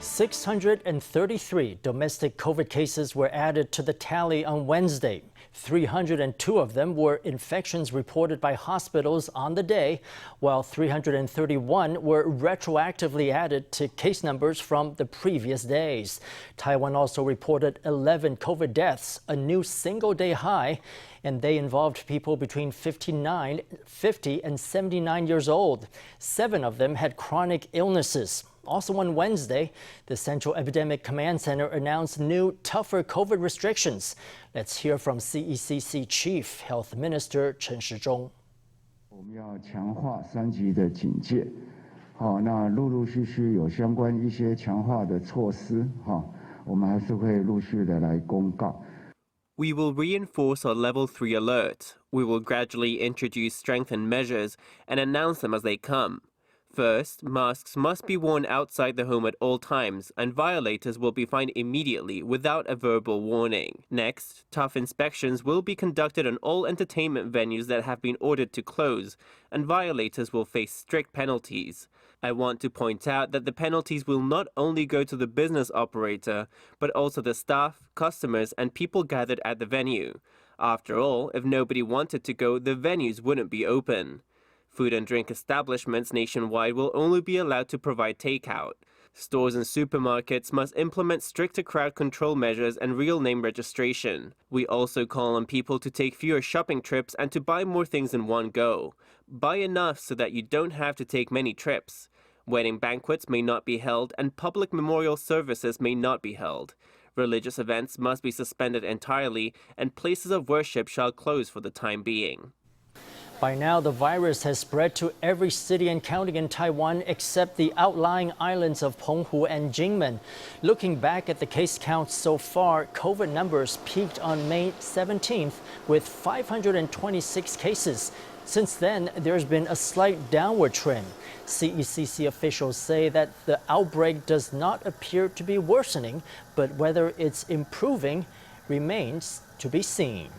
633 domestic COVID cases were added to the tally on Wednesday. 302 of them were infections reported by hospitals on the day, while 331 were retroactively added to case numbers from the previous days. Taiwan also reported 11 COVID deaths, a new single-day high, and they involved people between 50 and 79 years old. 7 of them had chronic illnesses. Also on Wednesday, the Central Epidemic Command Center announced new, tougher COVID restrictions. Let's hear from CECC Chief Health Minister Chen Shih-chung. 我们要强化3级的警戒，那陆陆续续有相关一些强化的措施，我们还是会陆续的来公告。 We will reinforce our Level 3 alert. We will gradually introduce strengthened measures and announce them as they come. First, masks must be worn outside the home at all times, and violators will be fined immediately without a verbal warning. Next, tough inspections will be conducted on all entertainment venues that have been ordered to close, and violators will face strict penalties. I want to point out that the penalties will not only go to the business operator, but also the staff, customers, and people gathered at the venue. After all, if nobody wanted to go, the venues wouldn't be open. Food and drink establishments nationwide will only be allowed to provide takeout. Stores and supermarkets must implement stricter crowd control measures and real name registration. We also call on people to take fewer shopping trips and to buy more things in one go. Buy enough so that you don't have to take many trips. Wedding banquets may not be held and public memorial services may not be held. Religious events must be suspended entirely and places of worship shall close for the time being. By now, the virus has spread to every city and county in Taiwan except the outlying islands of Penghu and Jinmen. Looking back at the case counts so far, COVID numbers peaked on May 17th with 526 cases. Since then, there's been a slight downward trend. CECC officials say that the outbreak does not appear to be worsening, but whether it's improving remains to be seen.